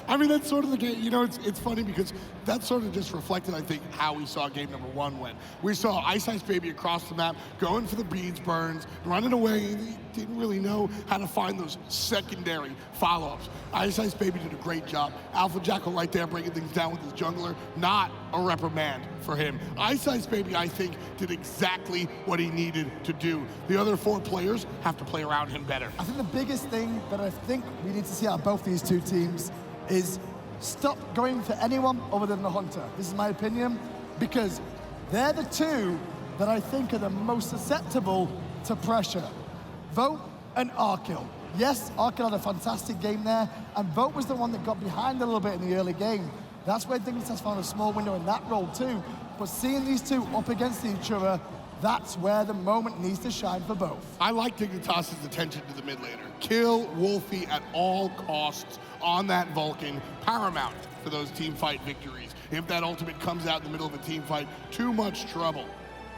I mean, that's sort of the game. You know, it's funny because that sort of just reflected, I think, how we saw game number 1 went. We saw iceicebaby across the map, going for the beads burns, running away, and he didn't really know how to find those secondary follow-ups. iceicebaby did a great job. Alpha Jackal right there breaking things down with his jungler. Not a reprimand for him. iceicebaby, I think, did exactly what he needed to do. The other 4 players have to play around him better. I think the biggest thing that I think we need to see out of both these two teams is stop going for anyone other than the Hunter. This is my opinion, because they're the 2 that I think are the most susceptible to pressure. Vote and Arkkyl. Yes, Arkkyl had a fantastic game there, and Vote was the one that got behind a little bit in the early game. That's where Dignitas found a small window in that role too. But seeing these 2 up against each other, that's where the moment needs to shine for both. I like Dignitas' attention to the mid laner. Kill Wlfy at all costs on that Vulcan, paramount for those team fight victories. If that ultimate comes out in the middle of a team fight, too much trouble.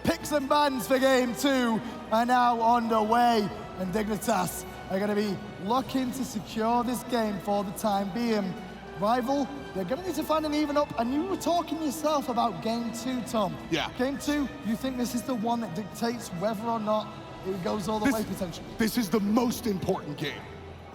Picks and bans for game 2 are now underway, and Dignitas are going to be looking to secure this game for the time being. Rival, they're going to need to find an even up, and you were talking yourself about game 2, Tom. Yeah. Game 2, you think this is the one that dictates whether or not it goes all the way potentially? This is the most important game.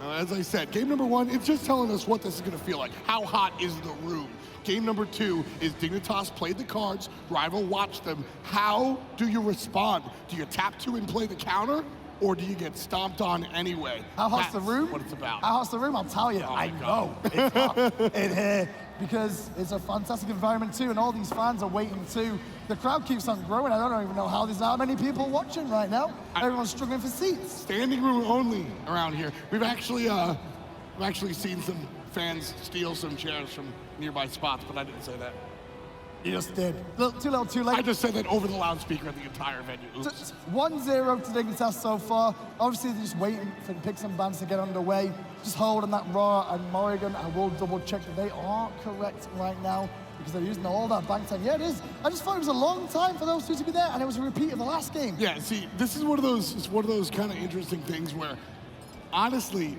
As I said, game number 1, it's just telling us what this is going to feel like. How hot is the room? Game number 2 is Dignitas played the cards, Rival watched them. How do you respond? Do you tap 2 and play the counter? Or do you get stomped on anyway? How hot's the room? What it's about. How hot's the room? I'll tell you. I know it's hot in here because it's a fantastic environment too, and all these fans are waiting too. The crowd keeps on growing. I don't even know how there's that many people watching right now. Everyone's struggling for seats. Standing room only around here. We've actually seen some fans steal some chairs from nearby spots, but I didn't say that. You just did. Too little, too late. I just said that over the loudspeaker at the entire venue. Oops. 1-0 to Dignitas so far. Obviously, they're just waiting for the picks and bans to get underway. Just holding that Raw and Morrigan. I will double check that they are correct right now because they're using all that bank time. Yeah, it is. I just thought it was a long time for those 2 to be there, and it was a repeat of the last game. Yeah, see, this is one of those kind of interesting things where honestly,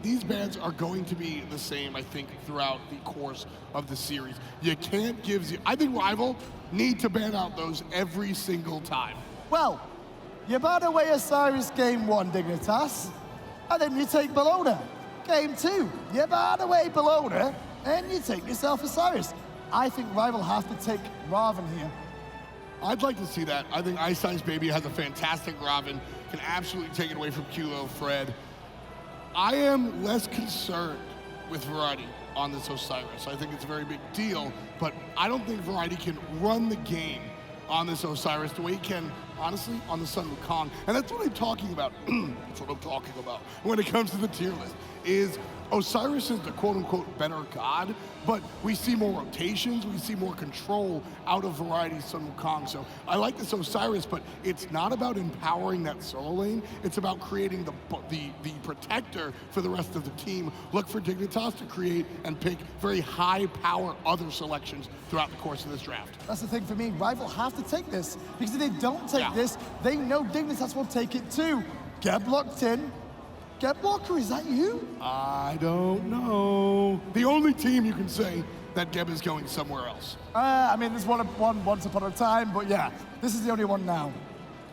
these bans are going to be the same, I think, throughout the course of the series. You can't give... I think Rival need to ban out those every single time. Well, you ban away Osiris game 1, Dignitas, and then you take Bologna. Game 2, you ban away Bologna, and you take yourself Osiris. I think Rival have to take Ravana here. I'd like to see that. I think iceicebaby has a fantastic Ravana, can absolutely take it away from Qvofred. I am less concerned with Variety on this Osiris. I think it's a very big deal, but I don't think Variety can run the game on this Osiris the way he can, honestly, on the Sun Wukong. And that's what I'm talking about. That's what I'm talking about when it comes to the tier list, is Osiris is the quote-unquote better god, but we see more rotations, we see more control out of Variety Sun Wukong. So I like this Osiris, but it's not about empowering that solo lane. It's about creating the protector for the rest of the team. Look for Dignitas to create and pick very high power other selections throughout the course of this draft. That's the thing for me. Rival have to take this, because if they don't take this, they know Dignitas will take it too. Get locked in. Deathwalker, is that you? I don't know. The only team you can say that Geb is going somewhere else. I mean, there's one once upon a time, but yeah, this is the only one now.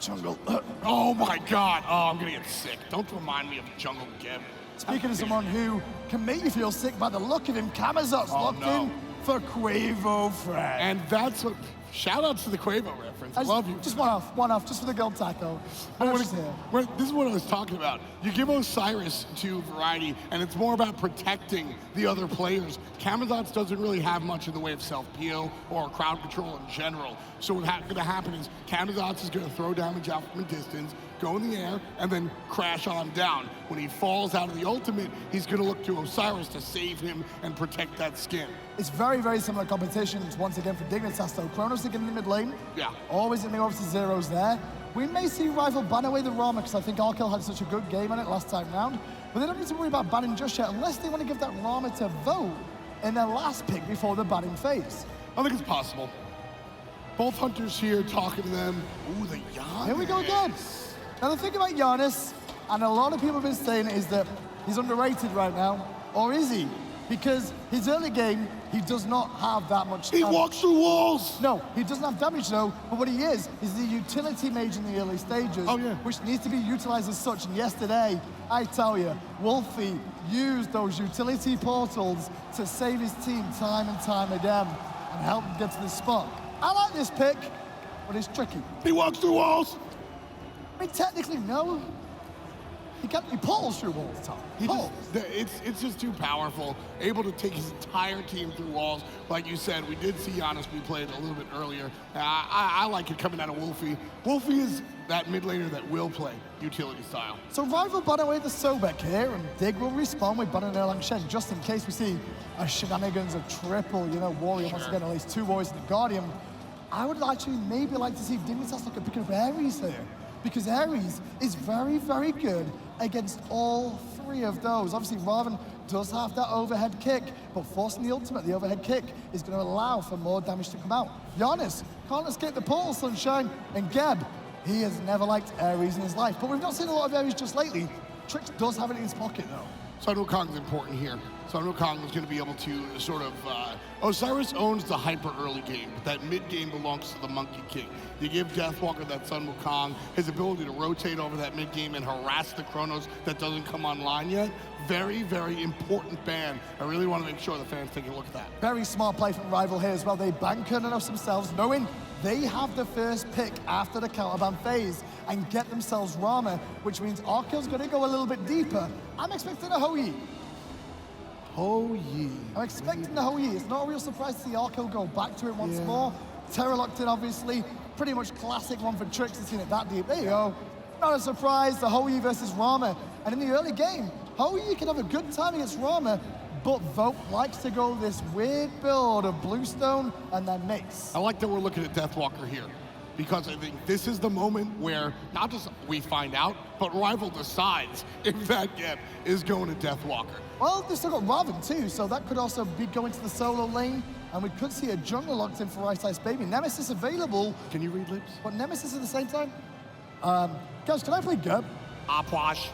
Jungle. Oh my God. Oh, I'm gonna get sick. Don't remind me of Jungle Geb. Speaking of someone who can make you feel sick by the look of him, Camazotz locked in for Qvofred. And that's what... Shout outs to the Quavo reference. I love you. Just one off, just for the gold taco. This is what I was talking about. You give Osiris to Variety, and it's more about protecting the other players. Camazotz doesn't really have much in the way of self-peel or crowd control in general. So what's going to happen is Camazotz is going to throw damage out from a distance, go in the air, and then crash on down. When he falls out of the ultimate, he's going to look to Osiris to save him and protect that skin. It's very, very similar competitions once again for Dignitas though. Chronos again in the mid lane. Yeah. Always in the obviously Zyrhoes there. We may see Rival ban away the Rama because I think Arkkyl had such a good game on it last time round. But they don't need to worry about banning just yet unless they want to give that Rama to Vote in their last pick before the banning phase. I think it's possible. Both hunters here talking to them. Ooh, the Janus. Here we go again. Now the thing about Janus, and a lot of people have been saying, is that he's underrated right now. Or is he? because his early game, he does not have that much He damage. walks through walls. No, he doesn't have damage though, but what he is the utility mage in the early stages, Oh, yeah. which needs to be utilized as such. And yesterday, I tell you, Wlfy used those utility portals to save his team time and time again and help him get to this spot. I like this pick, but it's tricky. He walks through walls. I mean, technically, no. He pulls through walls, Tom. It's just too powerful. Able to take his entire team through walls. Like you said, we did see Janus be played a little bit earlier. I like it coming out of Wlfy. Wlfy is that mid laner that will play utility style. So Rival ban away the Sobek here, and Dig will respawn with Ban and Erlang Shen, just in case we see a shenanigans, a triple, warrior once again, at least 2 warriors in the Guardian. I would actually maybe like to see Dignitas look at picking up Ares here, because Ares is very, very good against all 3 of those. Obviously, Ravana does have that overhead kick, but forcing the ultimate, the overhead kick, is going to allow for more damage to come out. Janus can't escape the portal, Sunshine, and Geb, he has never liked Ares in his life, but we've not seen a lot of Ares just lately. Trix does have it in his pocket, though. Sun Wukong is important here. Sun Wukong is going to be able to sort of... Osiris owns the hyper early game, but that mid game belongs to the Monkey King. You give Deathwalker that Sun Wukong, his ability to rotate over that mid game and harass the Chronos that doesn't come online yet. Very, very important ban. I really want to make sure the fans take a look at that. Very smart play from Rival here as well. They bank on us themselves, knowing they have the first pick after the counterban phase and get themselves Rama, which means Arkkyl's going to go a little bit deeper. I'm expecting a Hou-Yi. Hou-Yi. I'm expecting the Hou-Yi. It's not a real surprise to see Arkkyl go back to it once more. Terra locked in, obviously. Pretty much classic one for Trix to see it that deep. There you go. Not a surprise, the Hou-Yi versus Rama. And in the early game, Hou-Yi can have a good time against Rama, but Vote likes to go this weird build of Bluestone and then Mace. I like that we're looking at Deathwalker here, because I think this is the moment where not just we find out, but Rival decides if that gap is going to Deathwalker. Well, they've still got Ravana too, so that could also be going to the solo lane, and we could see a jungle locked in for iceicebaby. Nemesis available. Can you read lips? But Nemesis at the same time? Guys, can I play Geb? Apwash.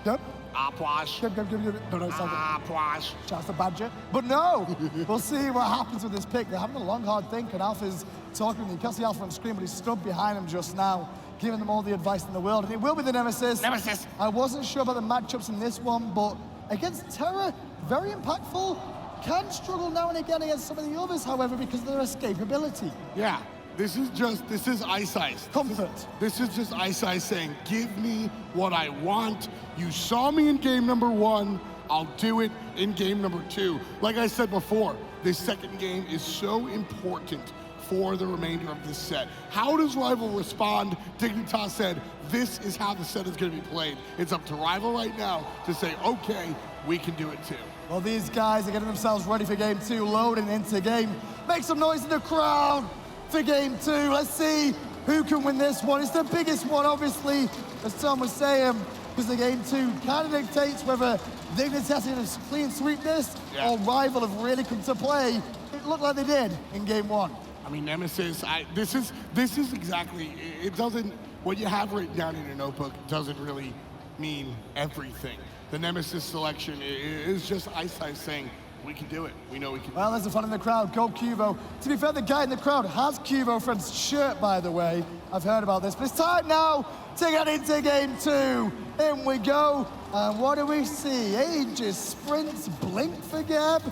Geb? Apwash. Geb. No, it's not Geb. Apwash. Chance to Badger. But no, we'll see what happens with this pick. They're having a long, hard think, and Alpha's talking with me. You can't see Alpha on screen, but he's stood behind him just now, giving them all the advice in the world, and it will be the Nemesis. Nemesis. I wasn't sure about the matchups in this one, but against Terra, very impactful. Can struggle now and again against some of the others, however, because of their escapability. Yeah, this is Ice Ice. Comfort. This is just Ice Ice saying, give me what I want. You saw me in game number 1, I'll do it in game number 2. Like I said before, this second game is so important for the remainder of this set. How does Rival respond? Dignitas said, this is how the set is going to be played. It's up to Rival right now to say, okay, we can do it too. Well, these guys are getting themselves ready for game 2, loading into game. Make some noise in the crowd for game 2. Let's see who can win this one. It's the biggest one, obviously, as Tom was saying, because the game 2 kind of dictates whether Dignitas is clean sweep this or Rival have really come to play. It looked like they did in game 1. I mean, Nemesis, this is exactly, it doesn't, what you have written down in your notebook doesn't really mean everything. The Nemesis selection is just Ice Ice saying, we can do it. We know we can. Well, there's a fun in the crowd. Go Qvo. To be fair, the guy in the crowd has Qvofred's shirt, by the way. I've heard about this, but it's time now to get into game 2. In we go. And what do we see? Aegis sprints, blink for Geb,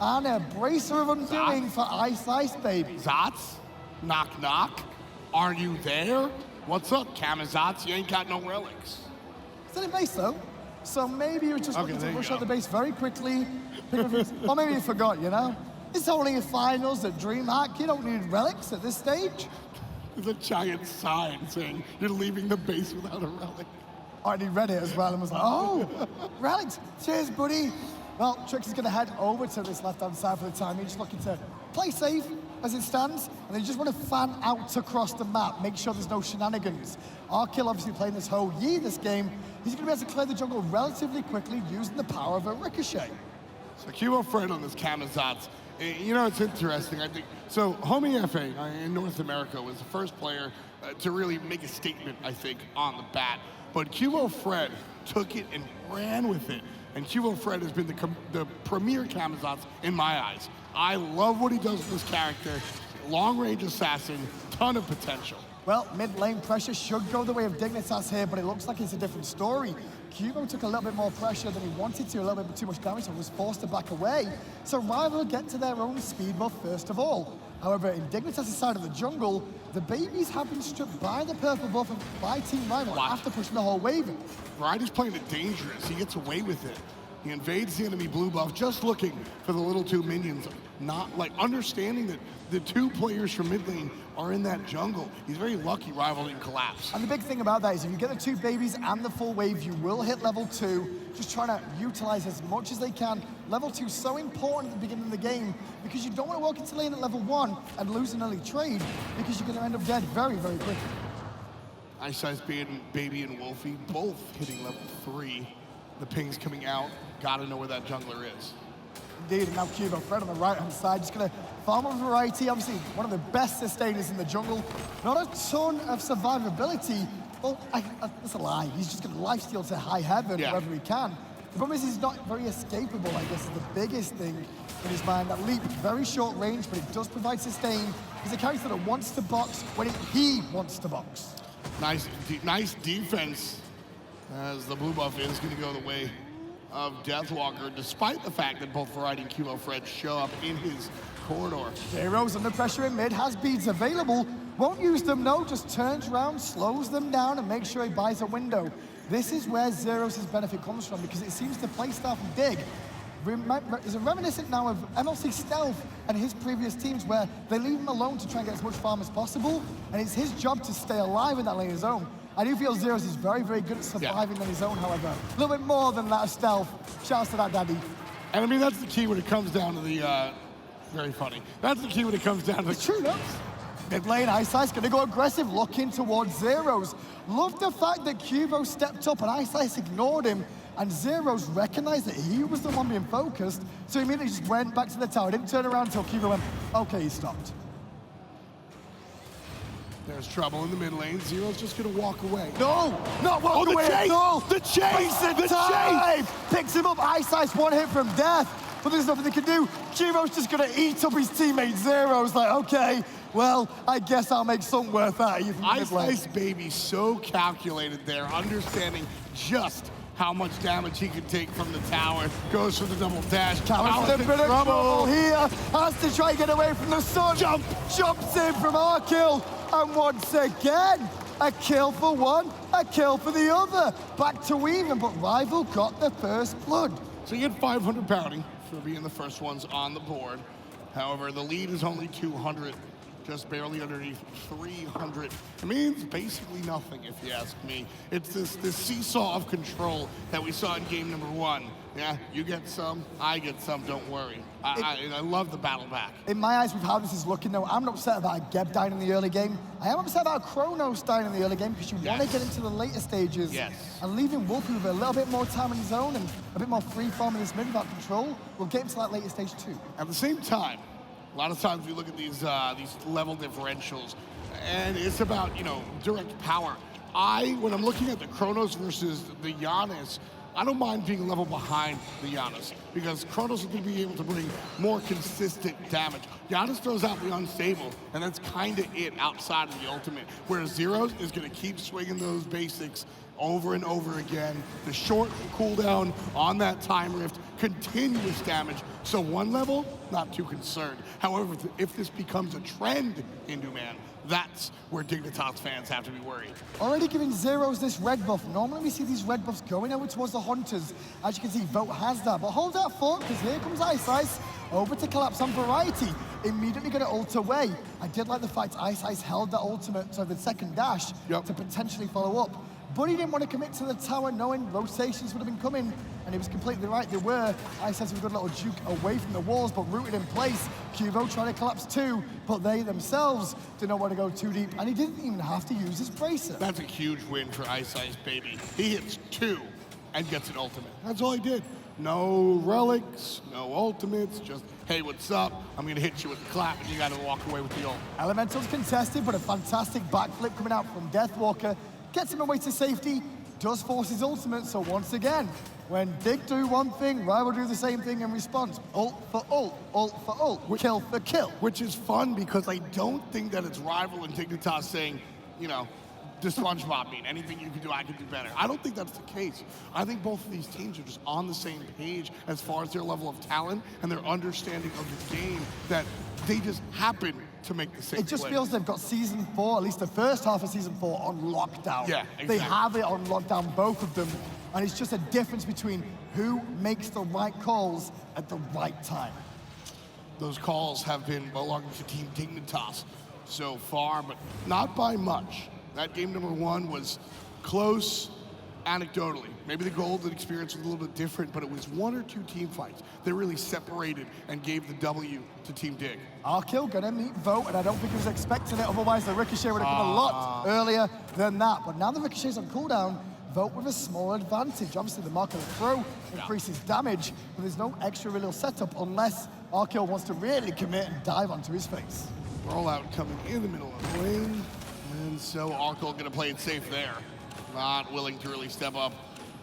and a bracer of undoing for iceicebaby. Zotz? Knock knock? Are you there? What's up, Camazotz? You ain't got no relics. Still in base though. So maybe you're just looking to rush out the base very quickly. Or maybe you forgot, you know? It's only a finals at DreamHack. You don't need relics at this stage. There's a giant sign saying you're leaving the base without a relic. I already read it as well and was like, oh, relics. Cheers, buddy. Well, Trix is going to head over to this left-hand side for the time. You're just looking to play safe as it stands, and then you just want to fan out across the map, make sure there's no shenanigans. Arkkyl obviously playing this Hou-Yi this game. He's going to be able to clear the jungle relatively quickly using the power of a ricochet. So Qvofred on this Camazotz, you know, it's interesting, I think. So Wlfy in North America was the first player to really make a statement, I think, on the bat. But Qvofred took it and ran with it. And Qvofred has been the premier Camazotz in my eyes. I love what he does with this character. Long-range assassin, ton of potential. Well, mid-lane pressure should go the way of Dignitas here, but it looks like it's a different story. Qvo took a little bit more pressure than he wanted to, a little bit too much damage, and was forced to back away. So Rival get to their own speed buff first of all. However, in Dignitas' side of the jungle, the babies have been stripped by the purple buff by Team Rival after pushing the whole wave. Variety's playing it dangerous. He gets away with it. He invades the enemy blue buff, just looking for the little two minions, not like understanding that the two players from mid lane are in that jungle. He's very lucky Rival didn't collapse. And the big thing about that is if you get the two babies and the full wave, you will hit level 2, just trying to utilize as much as they can. Level 2 is so important at the beginning of the game because you don't want to walk into lane at level 1 and lose an early trade because you're going to end up dead very, very quickly. iceicebaby and Wlfy both hitting level 3. The ping's coming out. Gotta know where that jungler is. Indeed, and now Qvofred on the right-hand side, just gonna farm on Variety, obviously one of the best sustainers in the jungle. Not a ton of survivability. Well, that's a lie. He's just gonna lifesteal to high heaven wherever he can. The problem is he's not very escapable, I guess, is the biggest thing in his mind. That leap, very short range, but it does provide sustain. He's a character that wants to box when he wants to box. Nice defense, as the blue buff is gonna go the way of Deathwalker, despite the fact that both Variety and Qvofred show up in his corridor. Zyrhoes under pressure in mid, has beads available, won't use them, no, just turns around, slows them down, and makes sure he buys a window. This is where Zyrhoes' benefit comes from, because it seems to play style from Dig is a reminiscent now of MLC Stealth and his previous teams, where they leave him alone to try and get as much farm as possible, and it's his job to stay alive in that lane of his own. I do feel Zyrhoes is very, very good at surviving on his own, however. A little bit more than that of Stealth. Shouts to that daddy. And I mean, that's the key when it comes down to the, very funny. That's the key when it comes down to the... It's true, no? Mid lane, iceice gonna go aggressive, looking towards Zyrhoes. Love the fact that Qvo stepped up and iceice ignored him, and Zyrhoes recognized that he was the one being focused, so he immediately just went back to the tower, didn't turn around until Qvo went, okay, he stopped. There's trouble in the mid lane. Zyrhoes just gonna walk away. No, not walk away at all. The chase! The chase! Picks him up, iceice, one hit from death, but there's nothing they can do. Qvo's just gonna eat up his teammate Zyrhoes, like, okay, well, I guess I'll make something worth out of you from the mid lane. iceicebaby so calculated there, understanding just how much damage he can take from the tower. Goes for the double dash. Callum's in a bit of trouble here. Has to try and get away from the sun. Jumps in from Arkkyl. And once again, a kill for one, a kill for the other. Back to even, but Rival got the first blood. So you get 500 bounty for being the first ones on the board. However, the lead is only 200, just barely underneath 300. It means basically nothing, if you ask me. It's this seesaw of control that we saw in game number 1. Yeah, you get some, I get some, don't worry. I love the battle back. In my eyes, with how this is looking, though, I'm not upset about a Geb dying in the early game. I am upset about Chronos dying in the early game because you want to get into the later stages. And leaving Wlfy with a little bit more time on his own and a bit more free farm in this mid without control will get him to that later stage too. At the same time, a lot of times we look at these level differentials, and it's about, direct power. When I'm looking at the Chronos versus the Janus, I don't mind being a level behind the Janus, because Chronos is going to be able to bring more consistent damage. Janus throws out the unstable, and that's kind of it outside of the ultimate, whereas Zyrhoes is going to keep swinging those basics over and over again. The short cooldown on that time rift, continuous damage. So one level, not too concerned. However, if this becomes a trend in New Man, that's where Dignitas fans have to be worried. Already giving Zyrhoes this red buff. Normally we see these red buffs going over towards the Hunters. As you can see, Vote has that, but hold that thought, because here comes iceice over to collapse on Variety. Immediately going to ult away. I did like the fact iceice held that ultimate, so the second dash, to potentially follow up. But he didn't want to commit to the tower, knowing rotations would have been coming, and he was completely right, they were. iceice with a good little juke away from the walls, but rooted in place. Qvo trying to collapse too, but they themselves did not want to go too deep, and he didn't even have to use his bracer. That's a huge win for iceicebaby. He hits 2 and gets an ultimate. That's all he did. No relics, no ultimates, just, hey, what's up? I'm going to hit you with the clap, and you got to walk away with the ult. Elemental's contested, but a fantastic backflip coming out from Deathwalker. Gets him away to safety, does force his ultimate, so once again, When Dig do one thing, Rival do the same thing in response. Ult for ult, ult for ult, kill for kill. Which is fun because I don't think that it's Rival and Dignitas saying, you know, the SpongeBob mean anything you can do, I can do better. I don't think that's the case. I think both of these teams are just on the same page as far as their level of talent and their understanding of the game, that they just happen to make the same It just play. feels they've got Season 4, at least the first half of Season 4, on lockdown. Yeah, exactly. They have it on lockdown, both of them, and it's just a difference between who makes the right calls at the right time. Those calls have been belonging to Team Dignitas so far, but not by much. That game number 1 was close anecdotally. Maybe the golden experience was a little bit different, but it was 1 or 2 team fights that really separated and gave the W to Team Dig. Arkkyl gonna meet Vote, and I don't think he was expecting it, otherwise the Ricochet would have come a lot earlier than that. But now the Ricochet's on cooldown, Vote with a small advantage. Obviously the mark of the throw increases damage, but there's no extra real setup unless Arkkyl wants to really commit and dive onto his face. Rollout coming in the middle of the lane, and so Arkkyl gonna play it safe there. Not willing to really step up,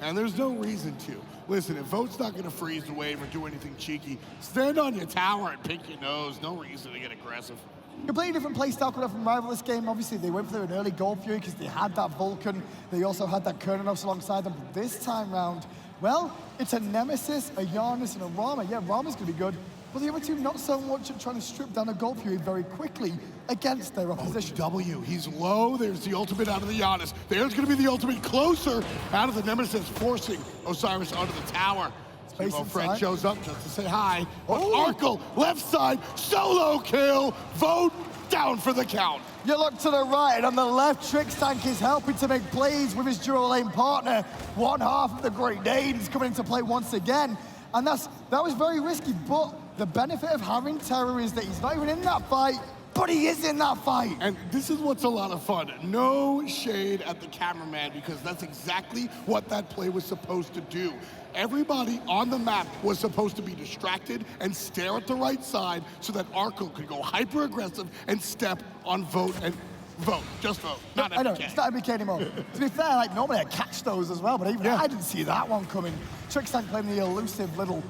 and there's no reason to. Listen, if Vote's not gonna freeze the wave or do anything cheeky, stand on your tower and pick your nose. No reason to get aggressive. Completely different playstyle coming from Rival this game. Obviously, they went for an early Wlfy because they had that Vulcan. They also had that Chronos alongside them. But this time round, well, it's a Nemesis, a Janus, and a Rama. Yeah, Rama's gonna be good. But the other two, not so much at trying to strip down a Wlfy very quickly against their opposition. W, he's low. There's the ultimate out of the Janus. There's going to be the ultimate closer out of the Nemesis, forcing Osiris onto the tower. Qvofred shows up just to say hi. But Arkkyl, left side, solo kill. Vote down for the count. You look to the right, and on the left, Trixtank is helping to make plays with his dual lane partner. One half of the Great Danes coming into play once again. And that was very risky, but the benefit of having Terra is that he's not even in that fight, but he is in that fight. And this is what's a lot of fun. No shade at the cameraman, because that's exactly what that play was supposed to do. Everybody on the map was supposed to be distracted and stare at the right side so that Arkkyl could go hyper-aggressive and step on Vote and Vote. Just Vote, not MBK. I know, it's not MBK anymore. To be fair, like normally I catch those as well, but even I didn't see that one coming. Trixtank playing the elusive little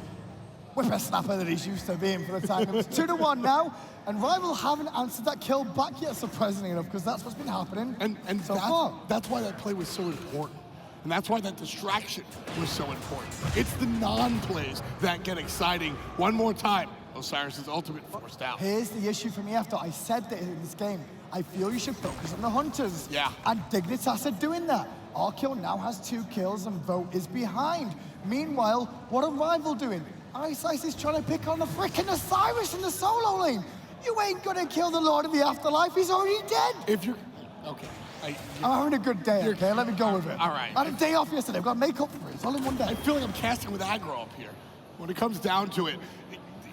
whippersnapper that he's used to being for the time. It's 2-1 now, and Rival haven't answered that kill back yet, surprisingly enough, because that's what's been happening so far. That's why that play was so important. And that's why that distraction was so important. It's the non-plays that get exciting. One more time, Osiris' ultimate forced out. Here's the issue for me after I said that in this game. I feel you should focus on the Hunters. Yeah. And Dignitas are doing that. Arkkyl now has 2 kills and Vote is behind. Meanwhile, what are Rival doing? Iceicebaby is trying to pick on the frickin' Osiris in the solo lane. You ain't gonna kill the Lord of the Afterlife, he's already dead. If you're, okay. I'm having a good day, okay? Let me go with it. All right. I had a day off yesterday, I've got to make up for it. It's all in one day. I feel like I'm casting with aggro up here. When it comes down to it,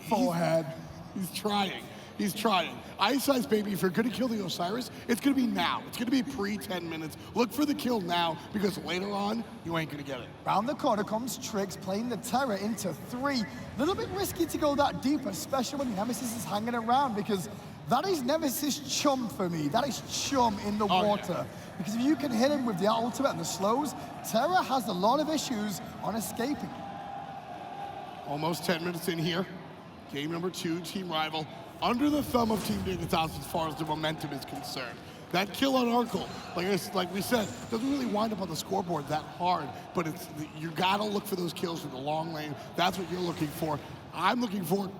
Forehead. He's trying. He's trying. iceicebaby, if you're going to kill the Osiris, it's going to be now. It's going to be pre-10 minutes. Look for the kill now, because later on, you ain't going to get it. Round the corner comes Trix, playing the Terra into 3. A little bit risky to go that deep, especially when Nemesis is hanging around, because that is Nemesis chum for me. That is chum in the water. Yeah. Because if you can hit him with the ultimate and the slows, Terra has a lot of issues on escaping. Almost 10 minutes in here. Game number 2, Team Rival. Under the thumb of Team Dignitas as far as the momentum is concerned. That kill on Arkkyl, like we said, doesn't really wind up on the scoreboard that hard, but you gotta look for those kills in the long lane. That's what you're looking for. I'm looking for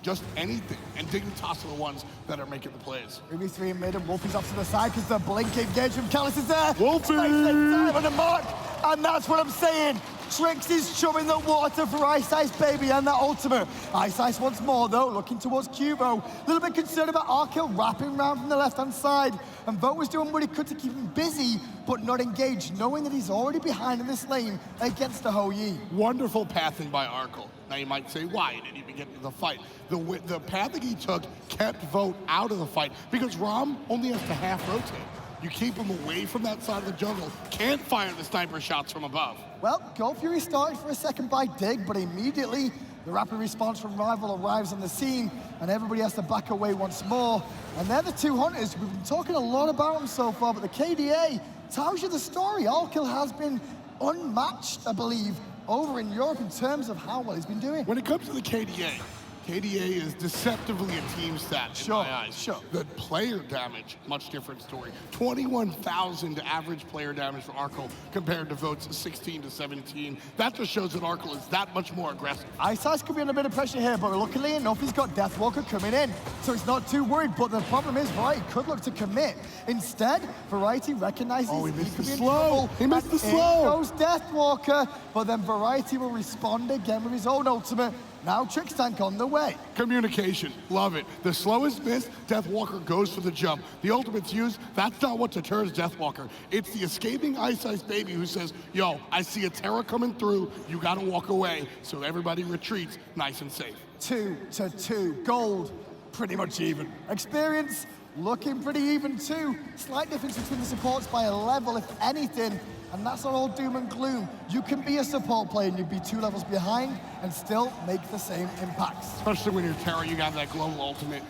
just anything, and Dignitas are the ones that are making the plays. Maybe 3 in mid, and Wlfy's off to the side because the blink engage from Callus is there. Wlfy! On the mark, and that's what I'm saying. Trix is chumming the water for iceicebaby and that ultimate. Iceice once more though, looking towards Qvo. A little bit concerned about Arkkyl wrapping around from the left-hand side. And Vote was doing what he could to keep him busy, but not engaged, knowing that he's already behind in this lane against the Ho-Yi. Wonderful pathing by Arkkyl. Now you might say, why? He didn't even get into the fight. The pathing he took kept Vote out of the fight because Ram only has to half rotate. You keep him away from that side of the jungle, can't fire the sniper shots from above. Well, Wlfy started for a second by Dig, but immediately the rapid response from Rival arrives on the scene, and everybody has to back away once more. And they're the 2 Hunters. We've been talking a lot about them so far, but the KDA tells you the story. Arkkyl has been unmatched, I believe, over in Europe in terms of how well he's been doing. When it comes to the KDA, KDA is deceptively a team stat in my eyes. Sure. The player damage, much different story. 21,000 average player damage for Arkkyl compared to votes 16 to 17. That just shows that Arkkyl is that much more aggressive. iceice could be under a bit of pressure here, but luckily enough, he's got Deathwalker coming in, so he's not too worried. But the problem is, Variety could look to commit. Instead, Variety recognizes he missed could the be in slow. trouble, He missed and the slow. in goes Deathwalker, but then Variety will respond again with his own ultimate. Now Trixtank on the way. Communication, love it. The slowest miss, Deathwalker goes for the jump. The ultimate's used, that's not what deters Deathwalker. It's the escaping iceicebaby who says, yo, I see a Terra coming through, you gotta walk away. So everybody retreats nice and safe. 2-2, gold, pretty much even. Experience, looking pretty even too. Slight difference between the supports by a level, if anything, and that's not all doom and gloom. You can be a support player and you'd be 2 levels behind and still make the same impacts. Especially when you're Terra, you got that global ultimate,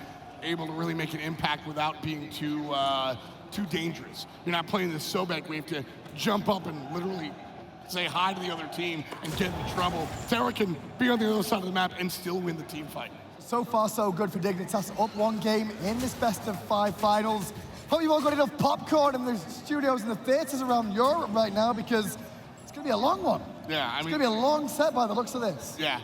able to really make an impact without being too dangerous. You're not playing this so bad, we have to jump up and literally say hi to the other team and get in trouble. Terra can be on the other side of the map and still win the team fight. So far, so good for Dignitas. Up 1 game in this best-of-5 finals. Hope you've all got enough popcorn in the studios and the theaters around Europe right now, because it's gonna be a long one. Yeah, it's gonna be a long set by the looks of this. Yeah,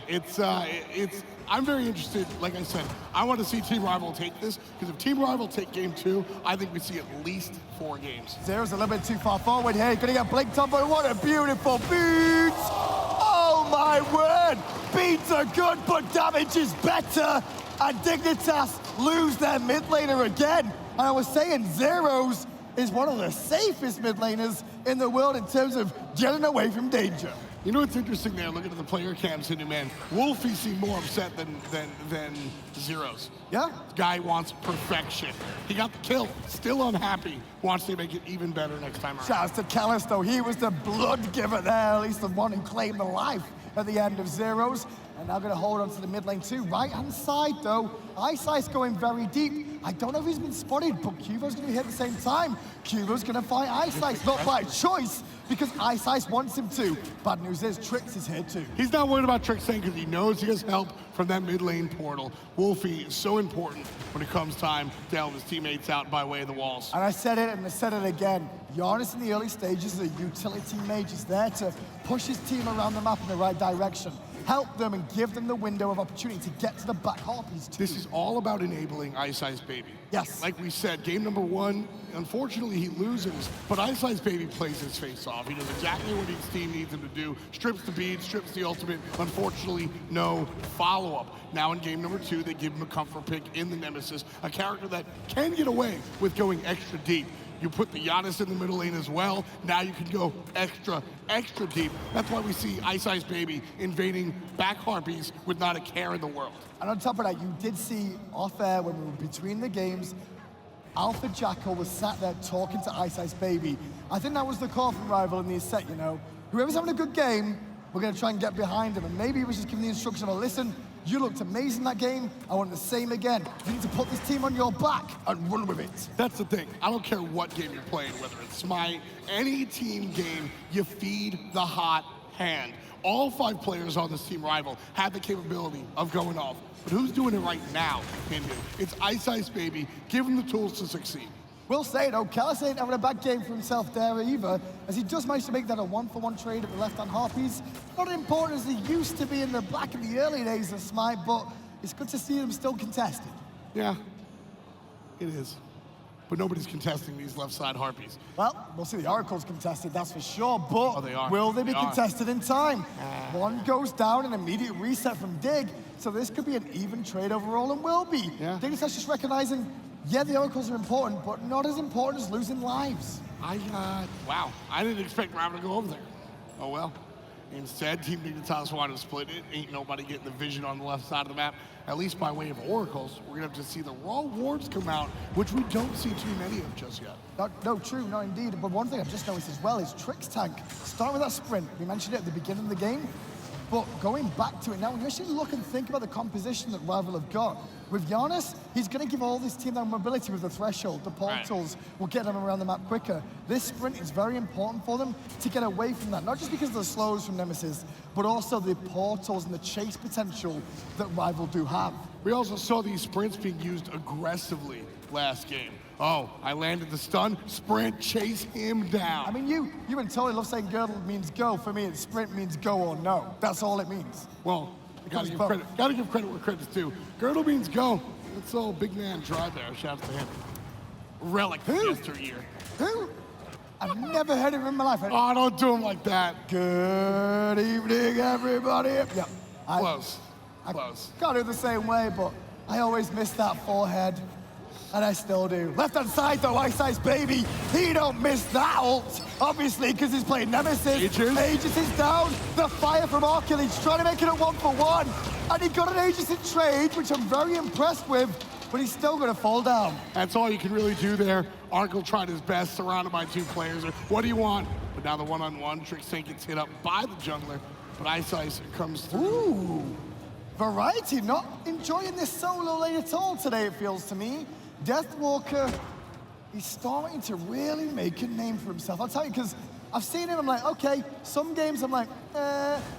I'm very interested, like I said, I want to see Team Rival take this, because if Team Rival take game 2, I think we see at least 4 games. Zyrhoes a little bit too far forward here, gonna get blinked on, but what a beautiful beat! Oh my word! Beats are good, but damage is better, and Dignitas lose their mid laner again. And I was saying, Zyrhoes is one of the safest mid laners in the world in terms of getting away from danger. You know what's interesting there, looking at the player cams in man, Wlfy seemed more upset than Zyrhoes. Yeah? Guy wants perfection. He got the kill, still unhappy, wants to make it even better next time around. Shouts to Callis though, he was the blood giver there, at least the one who claimed the life at the end of Zyrhoes. And now gonna hold on to the mid lane too. Right-hand side though, iceice going very deep. I don't know if he's been spotted, but Qvofred's gonna be here at the same time. Qvofred's gonna fight iceice, not by choice, because iceice wants him to. Bad news is, Trix is here too. He's not worried about Trixtank because he knows he has help from that mid lane portal. Wlfy is so important when it comes time to help his teammates out by way of the walls. And I said it and I said it again. Janus in the early stages is a utility mage. He's there to push his team around the map in the right direction. Help them and give them the window of opportunity to get to the back harpies too. This is all about enabling iceicebaby. Yes. Like we said, game number 1, unfortunately he loses, but iceicebaby plays his face off. He knows exactly what his team needs him to do. Strips the bead, strips the ultimate. Unfortunately, no follow-up. Now in game number 2, they give him a comfort pick in the Nemesis, a character that can get away with going extra deep. You put the Janus in the middle lane as well. Now you can go extra deep. That's why we see iceicebaby invading back harpies with not a care in the world. And on top of that, you did see off air when we were between the games, Alpha Jackal was sat there talking to iceicebaby. I think that was the call from Rival in the set, you know. Whoever's having a good game, we're gonna try and get behind him. And maybe he was just giving the instruction of, listen, you looked amazing that game. I want the same again. You need to put this team on your back and run with it. That's the thing. I don't care what game you're playing, whether it's Smite, any team game, you feed the hot hand. All 5 players on this Team Rival have the capability of going off. But who's doing it right now, Hindu? It's iceicebaby. Give him the tools to succeed. We'll say, though, Callis ain't having a bad game for himself there either, as he just managed to make that a 1-for-1 trade at the left-hand harpies. Not as important as he used to be in the back in the early days of Smite, but it's good to see him still contested. Yeah, it is. But nobody's contesting these left-side harpies. Well, we'll see the Oracle's contested, that's for sure, but they are. Will they be contested in time? 1 goes down, an immediate reset from Dig, so this could be an even trade overall, and will be. Yeah. Dignitas just recognizing, yeah, the Oracles are important, but not as important as losing lives. Wow, I didn't expect Ravana to go over there. Oh well. Instead, Team Dignitas wanted to split it. Ain't nobody getting the vision on the left side of the map, at least by way of oracles. We're gonna have to see the raw wards come out, which we don't see too many of just yet. No, true, no indeed. But one thing I've just noticed as well is Trixtank, starting with that sprint. We mentioned it at the beginning of the game, but going back to it now, when you actually look and think about the composition that Rival have got, With Janus, he's going to give all this team that mobility with the threshold. The portals will get them around the map quicker. This sprint is very important for them to get away from that, not just because of the slows from Nemesis, but also the portals and the chase potential that Rival do have. We also saw these sprints being used aggressively last game. Oh, I landed the stun, sprint, chase him down. I mean, you and Tony love saying girdle means go. For me, it's sprint means go or no. That's all it means. Well, gotta give credit where credit's due. Girdle means go. That's all big man drive there. Shout out to him. Relic yesteryear. Who? I've never heard of him in my life. Oh, don't do him like that. Good evening, everybody. Yep. Close. Close. Can't do the same way, but I always miss that forehead. And I still do. Left-hand side, though, iceicebaby. He don't miss that ult, obviously, because he's playing Nemesis. Aegis is down. The fire from Arkkyl. He's trying to make it a 1-for-1. And he got an Aegis in trade, which I'm very impressed with, but he's still going to fall down. That's all you can really do there. Arkkyl tried his best, surrounded by 2 players. What do you want? But now the one-on-one, Trixtank gets hit up by the jungler, but Ice comes through. Ooh. Variety not enjoying this solo lane at all today, it feels to me. Deathwalker, he's starting to really make a name for himself. I'll tell you, because I've seen him, I'm like, okay. Some games I'm like,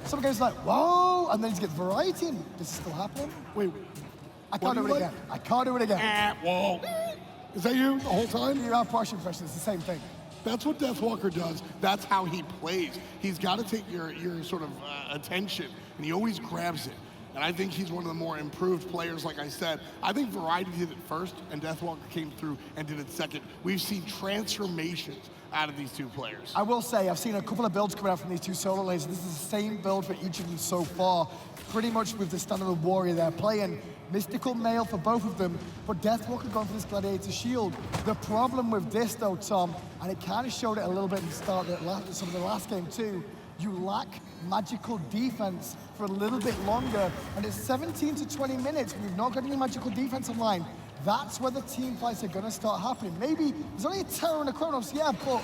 Some games like, whoa. And then he gets variety, and this is still happening. Wait, I can't do it again. I can't do it again. Whoa. Is that you the whole time? You're our Porsche impression, it's the same thing. That's what Deathwalker does. That's how he plays. He's got to take your sort of attention, and he always grabs it. And I think he's one of the more improved players, like I said. I think Variety did it first, and Deathwalker came through and did it second. We've seen transformations out of these 2 players. I will say, I've seen a couple of builds coming out from these 2 solo lanes. This is the same build for each of them so far. Pretty much with the standard of warrior they're playing. Mystical Mail for both of them, but Deathwalker going for this Gladiator Shield. The problem with this, though, Tom, and it kind of showed it a little bit in the start of some of the last game, too, you lack magical defense for a little bit longer, and it's 17 to 20 minutes. We've not got any magical defense online. That's where the team fights are going to start happening. Maybe there's only a Terra and a Chronos, yeah, but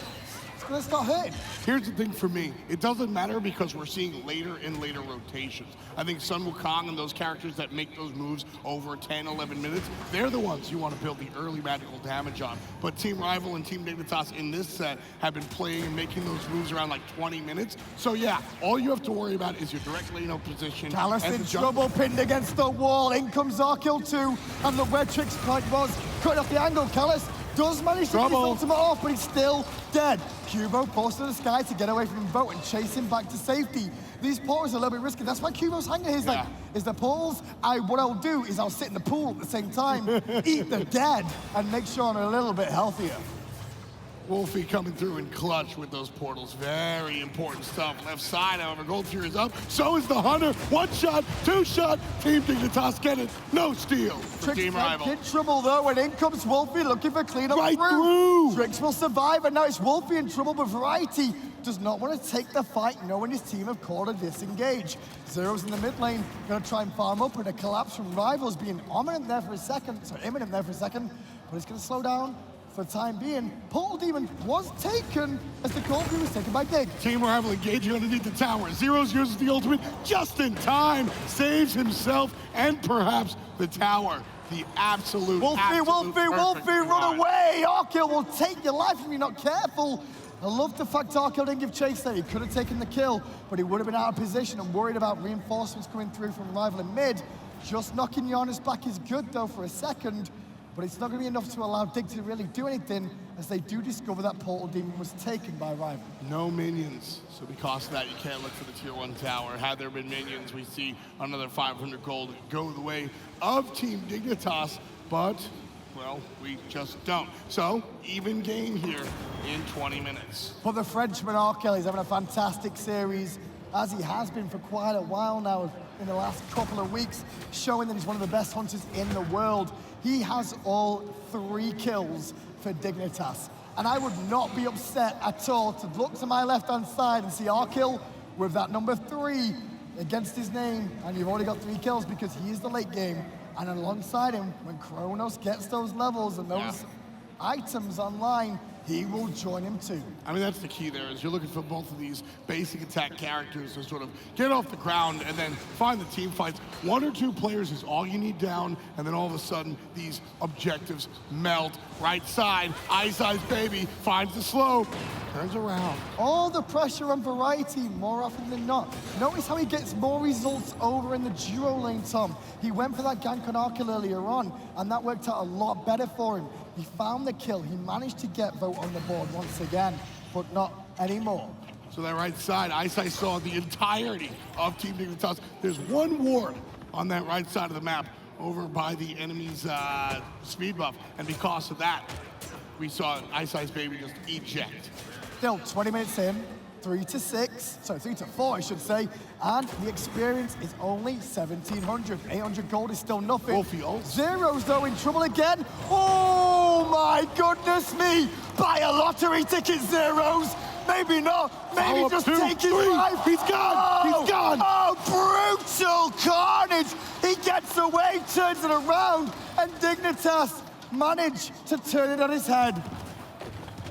it's going to start hurting. Here's the thing for me. It doesn't matter because we're seeing later and later rotations. I think Sun Wukong and those characters that make those moves over 10, 11 minutes, they're the ones you want to build the early magical damage on. But Team Rival and Team Dignitas in this set have been playing and making those moves around like 20 minutes. So yeah, all you have to worry about is your direct lane of position. Callus in trouble, pinned against the wall. In comes Arkkyl too, and the where Trixtank was cut off the angle. Callus does manage to get his ultimate off, but he's still dead. Qvo pours to the sky to get away from him boat and chase him back to safety. These portals are a little bit risky. That's why Qvo's hanging here. He's like, is the portals? What I'll do is I'll sit in the pool at the same time, eat the dead, and make sure I'm a little bit healthier. Wlfy coming through in clutch with those portals. Very important stuff. Left side, however, Gold Fury is up. So is the Hunter. 1 shot, 2 shot. Team Dignitas get it. No steal for Team Rival. In trouble though, and in comes Wlfy looking for cleanup through. Trix will survive, and now it's Wlfy in trouble, but Variety does not want to take the fight, knowing his team have called a disengage. Zyrhoes in the mid lane, going to try and farm up, and a collapse from Rivals being imminent there for a second, but it's going to slow down. For the time being, Portal Demon was taken as the Gold Fury was taken by Dig. Team Rival engaging underneath the tower. Zyrhoes uses the ultimate just in time, saves himself and perhaps the tower. The absolute Wlfy, run away! Arkkyl will take your life if you're not careful. I love the fact Arkkyl didn't give chase there. He could have taken the kill, but he would have been out of position and worried about reinforcements coming through from Rival in mid. Just knocking Janus back is good though for a second. But it's not going to be enough to allow Dig to really do anything, as they do discover that Portal Demon was taken by Rival. No minions, so because of that, you can't look for the tier 1 tower. Had there been minions, we see another 500 gold go the way of Team Dignitas, but, well, we just don't. So, even game here in 20 minutes. For the Frenchman, Arkkyl, he's having a fantastic series, as he has been for quite a while now in the last couple of weeks, showing that he's one of the best hunters in the world. He has all 3 kills for Dignitas. And I would not be upset at all to look to my left-hand side and see Arkkyl with that number 3 against his name. And you've already got 3 kills because he is the late game. And alongside him, when Chronos gets those levels and those items online, he will join him too. I mean, that's the key there, is you're looking for both of these basic attack characters to sort of get off the ground and then find the team fights. 1 or 2 players is all you need down, and then all of a sudden, these objectives melt. Right side, iceicebaby finds the slope, turns around. All the pressure on Variety more often than not. Notice how he gets more results over in the duo lane, Tom. He went for that gank on Arkkyl earlier on, and that worked out a lot better for him. He found the kill. He managed to get Vote on the board once again, but not anymore. So that right side, Iceice saw the entirety of Team Dignitas. There's 1 ward on that right side of the map over by the enemy's speed buff, and because of that, we saw iceicebaby just eject. Still 20 minutes in, 3 to 4, I should say, and the experience is only 1,700. 800 gold is still nothing. Wlfy ults. Zyrhoes, though, in trouble again. Oh, my goodness me! Buy a lottery ticket, Zyrhoes! Maybe not. Maybe just take his life. He's gone. Oh, he's gone. Oh, brutal carnage. He gets away, turns it around, and Dignitas managed to turn it on his head.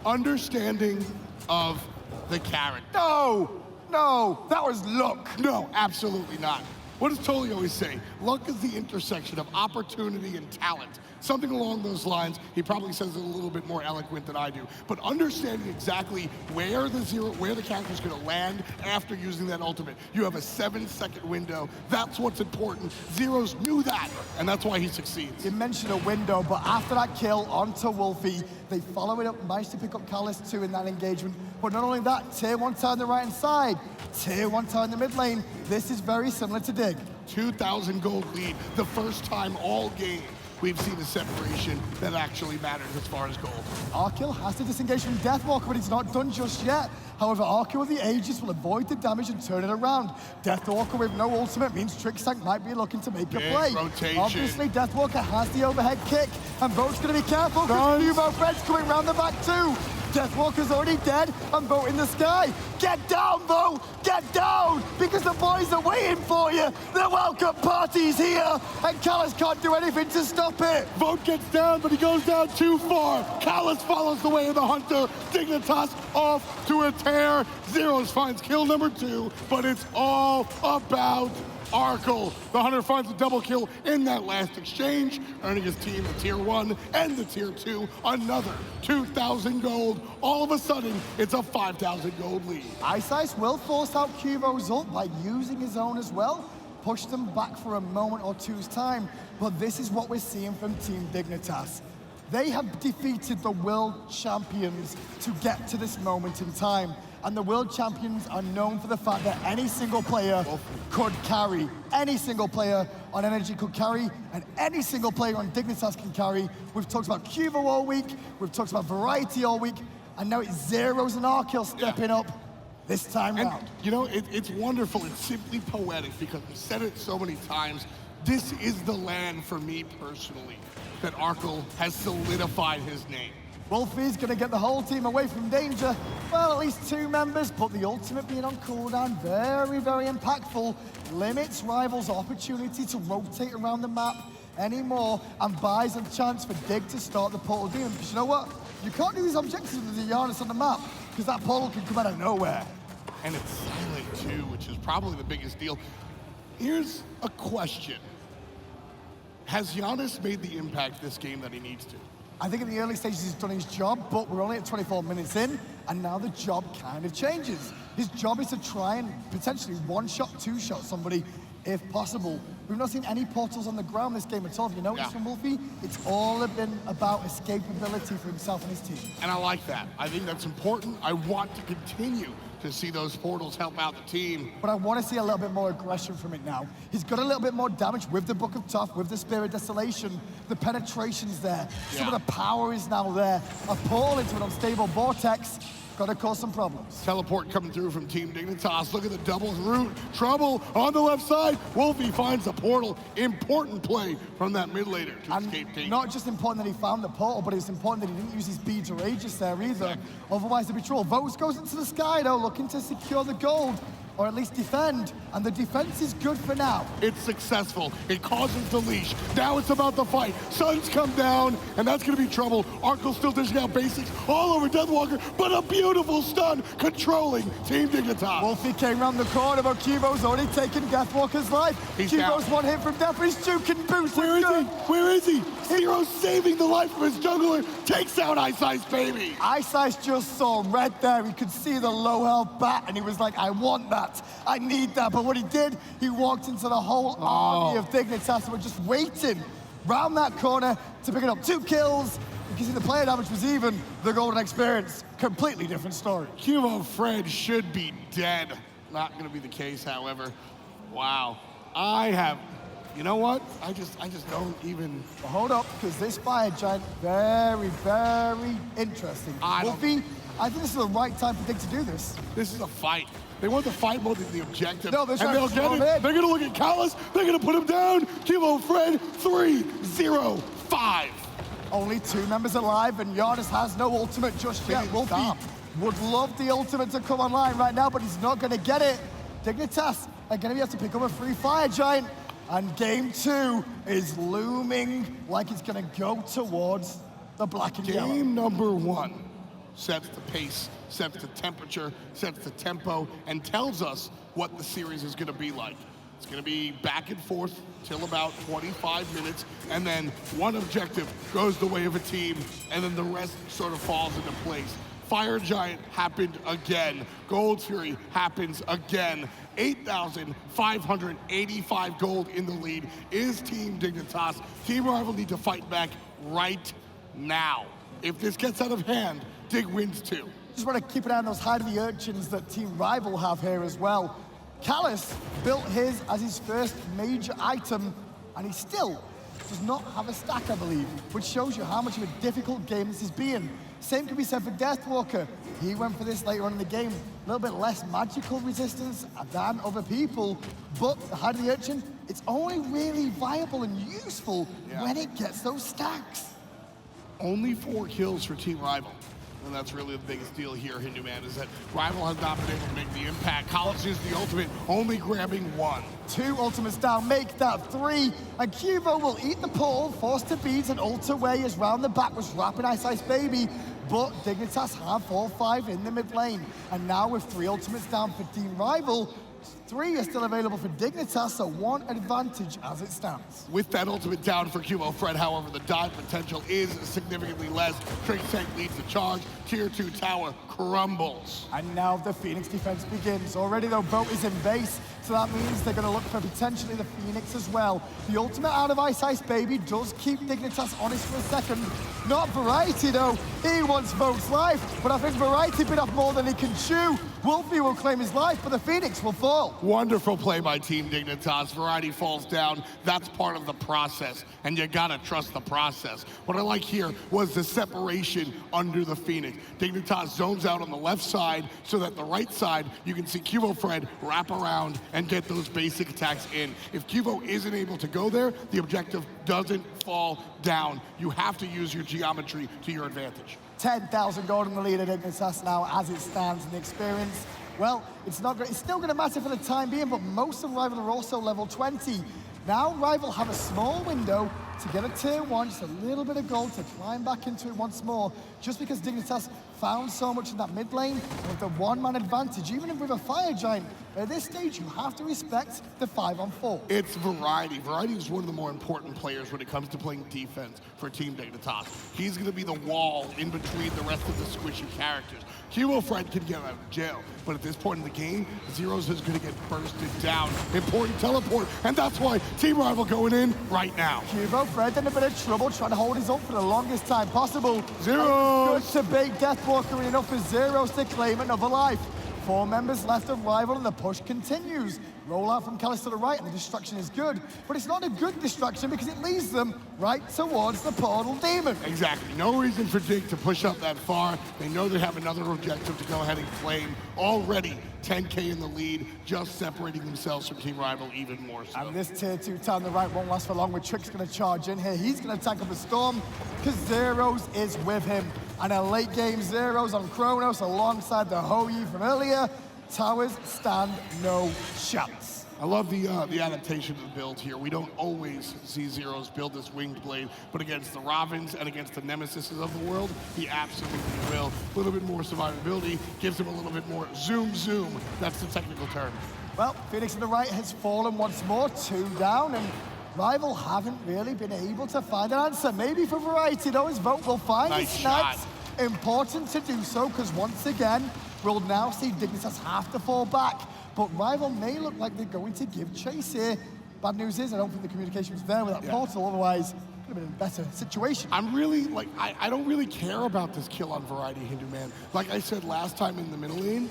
Understanding of the character. No, that was luck. No, absolutely not. What does Tolly always say? Luck is the intersection of opportunity and talent. Something along those lines. He probably says it a little bit more eloquent than I do. But understanding exactly where the character's gonna land after using that ultimate. You have a 7-second window. That's what's important. Zyrhoes knew that, and that's why he succeeds. You mentioned a window, but after that kill onto Wlfy, they follow it up, managed to pick up Callis too in that engagement. But not only that, tier 1 tower on the right-hand side, tier 1 tower in the mid lane. This is very similar to Dig. 2,000 gold lead, the first time all game we've seen a separation that actually mattered as far as gold. Arkkyl has to disengage from Deathwalker, but he's not done just yet. However, Arkkyl with the Aegis will avoid the damage and turn it around. Deathwalker with no ultimate means Trixtank might be looking to make a play. Rotation. Obviously, Deathwalker has the overhead kick, and Vote's going to be careful because Qvofred's coming round the back too. Deathwalker's already dead, and Vote in the sky. Get down, Vote! Get down! Because the boys are waiting for you! The welcome party's here, and Callis can't do anything to stop it! Vote gets down, but he goes down too far. Callis follows the way of the hunter. Dignitas off to a tear. Zyrhoes finds kill number 2, but it's all about Arkkyl. The hunter finds a double kill in that last exchange, earning his team the tier 1 and the tier 2 another 2,000 gold. All of a sudden, it's a 5,000 gold lead. Iceice will force out Qvo's ult by using his own as well, push them back for a moment or two's time, but this is what we're seeing from Team Dignitas. They have defeated the world champions to get to this moment in time. And the world champions are known for the fact that any single player could carry. Any single player on Energy could carry, and any single player on Dignitas can carry. We've talked about Qvo all week, we've talked about Variety all week, and now it's Zyrhoes and Arkkyl stepping up this time round. You know, it's wonderful, it's simply poetic, because we said it so many times. This is the land for me personally, that Arkkyl has solidified his name. Wlfy's going to get the whole team away from danger. Well, at least 2 members, but the ultimate being on cooldown, very, very impactful. Limits rivals' opportunity to rotate around the map anymore and buys a chance for Dig to start the portal demon. Because you know what? You can't do these objectives with the Janus on the map because that portal can come out of nowhere. And it's silent too, which is probably the biggest deal. Here's a question. Has Janus made the impact this game that he needs to? I think in the early stages he's done his job, but we're only at 24 minutes in, and now the job kind of changes. His job is to try and potentially 1-shot, 2-shot somebody if possible. We've not seen any portals on the ground this game at all. If you notice from Wlfy, it's all been about escapability for himself and his team. And I like that. I think that's important. I want to continue to see those portals help out the team. But I want to see a little bit more aggression from it now. He's got a little bit more damage with the Book of Tough, with the Spirit Desolation. The penetration's there. Some of the power is now there. A portal into an unstable vortex. Gonna cause some problems. Teleport coming through from Team Dignitas. Look at the double route. Trouble on the left side. Wlfy finds the portal. Important play from that mid laner to escape team. Not just important that he found the portal, but it's important that he didn't use his beads or Aegis there either. Otherwise, it'd be trouble. Votes goes into the sky though, looking to secure the gold. or at least defend, and the defense is good for now. It's successful. It causes the leash. Now it's about the fight. Sun's come down, and that's going to be trouble. Arkkyl still dishing out basics all over Deathwalker, but a beautiful stun controlling Team Dignitas. Wlfy came round the corner, but Qvo's already taken Deathwalker's life. Qvo's one hit from death, but he's juking boost. Where is he? Where is he? Zyrhoes saving the life of his jungler, takes out iceicebaby. Iceice just saw red there. He could see the low health bat, and he was like, I want that. I need that. But what he did, he walked into the whole army of Dignitas who were just waiting round that corner to pick it up 2 kills. You can see the player damage was even. The golden experience, completely different story. Qvofred should be dead. Not going to be the case, however. Wow. You know what? I just don't even... Well, hold up, because this fire giant, very, very interesting. Wlfy, I think this is the right time for Dig to do this. This is a fight. They want the fight more than the objective. No, they'll get it. They're going to look at Callus. They're going to put him down. Qvofred, 3-0-5. Only 2 members alive, and Janus has no ultimate just yet. Wlfy would love the ultimate to come online right now, but he's not going to get it. Dignitas are going to be able to pick up a free fire giant. And game 2 is looming like it's going to go towards the black and yellow. Game number 1 sets the pace, sets the temperature, sets the tempo, and tells us what the series is going to be like. It's going to be back and forth till about 25 minutes, and then one objective goes the way of a team, and then the rest sort of falls into place. Fire Giant happened again. Gold Fury happens again. 8,585 gold in the lead is Team Dignitas. Team Rival need to fight back right now. If this gets out of hand, Dig wins too. Just want to keep an eye on those hide the urchins that Team Rival have here as well. Callus built his as his first major item, and he still does not have a stack, I believe, which shows you how much of a difficult game this has been. Same can be said for Deathwalker. He went for this later on in the game. A little bit less magical resistance than other people, but the Hide of the Urchin, it's only really viable and useful when it gets those stacks. Only 4 kills for Team Rival. And that's really the biggest deal here, Hindu Man, is that Rival has not been able to make the impact. College is the ultimate, only grabbing 1. 2 ultimates down, make that 3. And Qvo will eat the portal, forced to beads and ult away as round the back was wrapping iceicebaby. But Dignitas have 4-5 in the mid lane. And now with 3 ultimates down for Team Rival, 3 are still available for Dignitas, so 1 advantage as it stands. With that ultimate down for Qvofred, however, the dive potential is significantly less. Trixtank leads the charge. Tier 2 tower crumbles. And now the Phoenix defense begins. Already though, boat is in base, so that means they're going to look for potentially the Phoenix as well. The ultimate out of iceicebaby does keep Dignitas honest for a second. Not Variety though. He wants Boat's life, but I think Variety bit off more than he can chew. Wlfy will claim his life, but the Phoenix will fall. Wonderful play by Team Dignitas. Variety falls down. That's part of the process, and you gotta trust the process. What I like here was the separation under the Phoenix. Dignitas zones out on the left side so that the right side, you can see Qvofred wrap around and get those basic attacks in. If Qvo isn't able to go there, the objective doesn't fall down. You have to use your geometry to your advantage. 10,000 gold in the lead at Dignitas now as it stands in the experience. Well, it's still going to matter for the time being, but most of Rival are also level 20. Now Rival have a small window to get a tier 1, just a little bit of gold to climb back into it once more, just because Dignitas found so much in that mid lane with the 1-man advantage. Even with a fire giant, at this stage you have to respect the 5-on-4. It's Variety. Variety is one of the more important players when it comes to playing defense for Team Dignitas. He's going to be the wall in between the rest of the squishy characters. Qvofred can get out of jail, but at this point in the game, Zyrhoes is going to get bursted down. Important teleport, and that's why Team Rival going in right now. Qvofred in a bit of trouble trying to hold his ult for the longest time possible. Zyrhoes! Good to bait Deathwalker in enough for Zyrhoes to claim another life. 4 members left of Rival and the push continues. Roll out from Callus to the right and the distraction is good, but it's not a good distraction because it leads them right towards the portal demon. Exactly, no reason for Dig to push up that far. They know they have another objective to go ahead and claim. Already 10K in the lead, just separating themselves from Team Rival even more so. And this tier 2 town, the right won't last for long with Trix going to charge in here. He's going to tank up a storm because Zyrhoes is with him. And a late game Zyrhoes on Chronos alongside the Ho-Yi from earlier. towers stand no chance. I love the adaptation of the build here. We don't always see Zyrhoes build this winged blade, but against the Ravans and against the Nemesis of the world, he absolutely will. A little bit more survivability, gives him a little bit more zoom. That's the technical term. Well, Phoenix on the right has fallen once more, 2 down, and Rival haven't really been able to find an answer. Maybe for variety, though, his vote will find nice his snipes. shot. Important to do so, because once again, we'll now see Dignitas have to fall back. But Rival may look like they're going to give chase here. Bad news is, I don't think the communication was there with that portal, otherwise, could have been in a better situation. I'm really, like, I don't really care about this kill on Variety, Hindu Man. Like I said last time in the middle lane,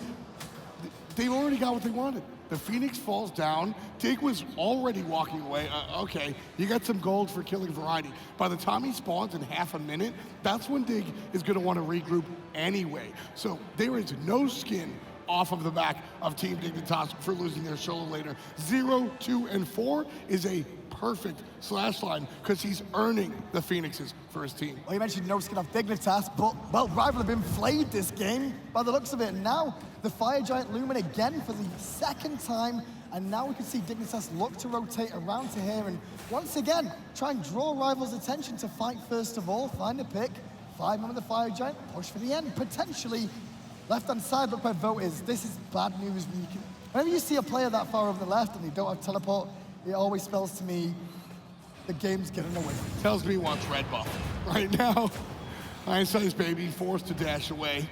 they've already got what they wanted. The Phoenix falls down. Dig was already walking away. Okay, you got some gold for killing Variety. By the time he spawns in half a minute, that's when Dig is gonna want to regroup anyway. So there is no skin off of the back of Team Dignitas for losing their solo laner. 0, 2, and 4 is a perfect slash line because he's earning the Phoenixes for his team. Well, you mentioned no skin off Dignitas, but, well, Rival have been flayed this game by the looks of it. And now the Fire Giant looming again for the 2nd time. And now we can see Dignitas look to rotate around to here and once again try and draw Rival's attention to fight first of all, find a pick, 5-man with the Fire Giant, push for the end, potentially. Left-hand side, look where vote is. This is bad news. Whenever you see a player that far over the left and they don't have teleport, it always spells to me the game's getting away. Tells me he wants red buff. Right now, iceicebaby forced to dash away.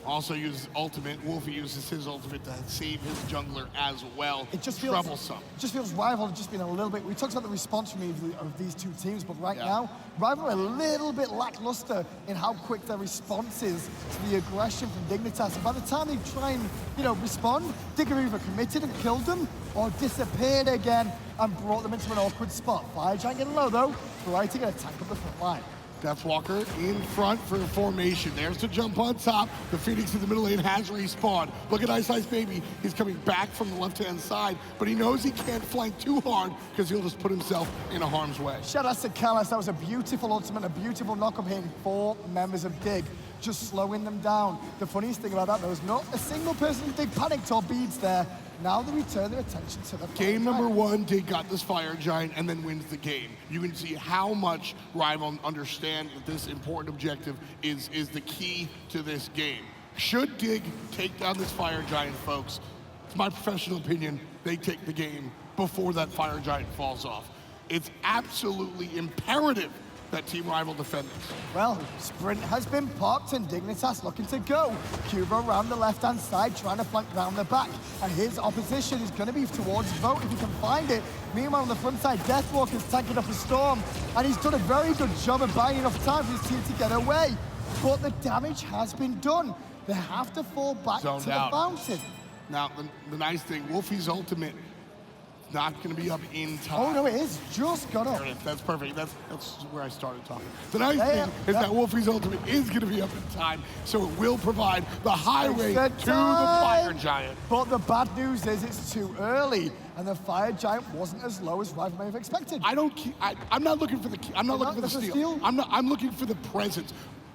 Also uses ultimate. Wlfy uses his ultimate to save his jungler as well. It just feels troublesome. It just feels Rival have just been a little bit. We talked about the response from of these two teams, but right now, Rival are a little bit lackluster in how quick their response is to the aggression from Dignitas. And by the time they try and respond, Dig have either committed and killed them, or disappeared again and brought them into an awkward spot. Fire Giant getting low though. Variety gonna attack up the front line. Deathwalker in front for formation. There's the jump on top. The Phoenix in the middle lane has respawned. Look at iceicebaby. He's coming back from the left-hand side, but he knows he can't flank too hard because he'll just put himself in a harm's way. Shout out to Callis. That was a beautiful ultimate, a beautiful knock-up hitting 4 members of Dig, just slowing them down. The funniest thing about that, there was not a single person in Dig panicked or beads there. Now they return their attention to the game number 1, Dig got this Fire Giant and then wins the game. You can see how much Rival understand that this important objective is the key to this game. Should Dig take down this Fire Giant, folks, it's my professional opinion, they take the game before that Fire Giant falls off. It's absolutely imperative that Team Rival defend this. Well, sprint has been popped and Dignitas looking to go. Qvofred around the left-hand side, trying to flank round the back. And his opposition is going to be towards Vote if he can find it. Meanwhile, on the front side, Deathwalker's tanking up a storm. And he's done a very good job of buying enough time for his team to get away. But the damage has been done. They have to fall back Zoned to the out. fountain. Now, the nice thing, Wlfy's ultimate not going to be up in time. Oh, no, it is. Just got up. That's perfect. That's where I started talking. The nice thing is that Wlfy's ultimate is going to be up in time, so it will provide the highway to the Fire Giant. But the bad news is it's too early, and the Fire Giant wasn't as low as Rival may have expected. I'm not looking for the. I'm not looking for the steal. I'm looking for the presence.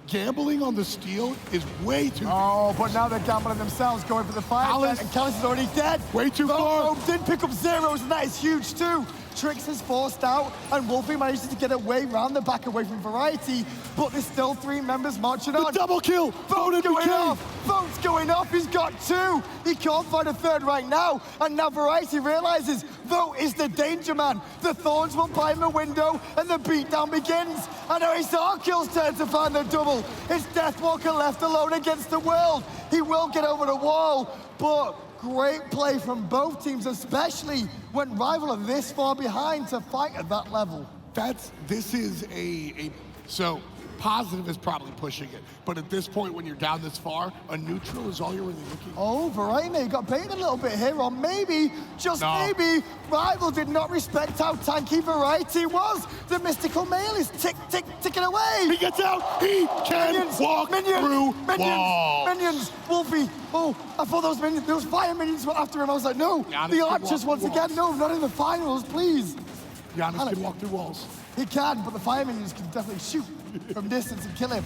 Gambling on the steal is way too. Oh, but now they're gambling themselves, going for the Fire Giant, and Callis is already dead. Way too far. Did pick up Zyrhoes, and that is huge too. Trix is forced out, and Wlfy manages to get away round the back away from Variety, but there's still 3 members marching on. The double kill! Vote's going off! Vote's going off! He's got 2! He can't find a 3rd right now, and now Variety realizes Vote is the danger man. The Thorns will buy him a window, and the beatdown begins. And now it's Arkkyl's turn to find the double. It's Deathwalker left alone against the world. He will get over the wall, but great play from both teams, especially when Rival are this far behind to fight at that level. This is so positive is probably pushing it, but at this point when you're down this far, a neutral is all you're really looking for. Oh, Variety may have got baited a little bit here, or maybe, just maybe, Rival did not respect how tanky Variety was. The mystical male is ticking away. He gets out, he can walk through walls. Minions, Wlfy. Oh, I thought those minions, those fire minions were after him. I was like, no, Janus the archers once again, no, not in the finals, please. Janus can walk through walls. He can, but the fire minions can definitely shoot from distance and kill him.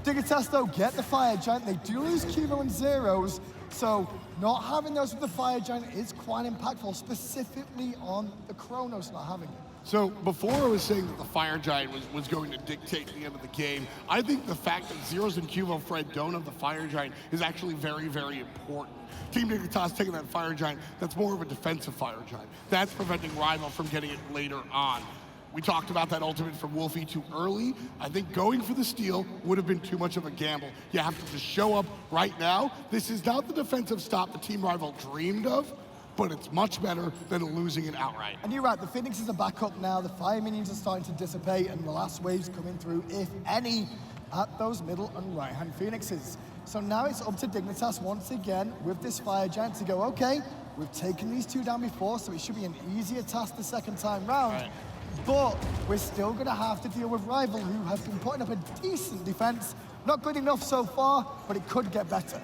Dignitas, though, get the Fire Giant. They do lose Qvofred and Zyrhoes, So not having those with the Fire Giant is quite impactful, specifically on the Chronos not having it. So before I was saying that the Fire Giant was going to dictate the end of the game, I think the fact that Zyrhoes and Qvofred don't have the Fire Giant is actually very, very important. Team Dignitas taking that Fire Giant, that's more of a defensive Fire Giant. That's preventing Rival from getting it later on. We talked about that ultimate from Wlfy too early. I think going for the steal would have been too much of a gamble. You have to just show up right now. This is not the defensive stop the Team Rival dreamed of, but it's much better than losing it outright. And you're right, the Phoenixes are back up now, the Fire Minions are starting to dissipate, and the last wave's coming through, if any, at those middle and right-hand Phoenixes. So now it's up to Dignitas once again with this Fire Giant to go, okay, we've taken these two down before, so it should be an easier task the second time round. Right. But we're still gonna have to deal with Rival, who has been putting up a decent defense. Not good enough so far, but it could get better.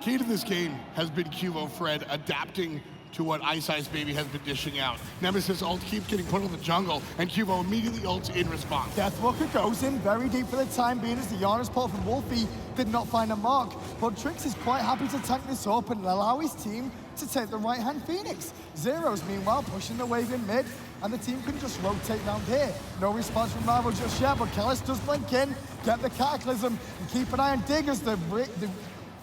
Key to this game has been Qvofred adapting to what iceicebaby has been dishing out. Nemesis ult keeps getting put on the jungle, and Qvo immediately ults in response. Deathwalker goes in very deep for the time being as the Janus port from Wlfy did not find a mark. But Trix is quite happy to tank this up and allow his team to take the right-hand Phoenix. Zyrhoes, meanwhile, pushing the wave in mid, and the team can just rotate down here. No response from Rival just yet, but Kellis does blink in, get the Cataclysm, and keep an eye on Dig as the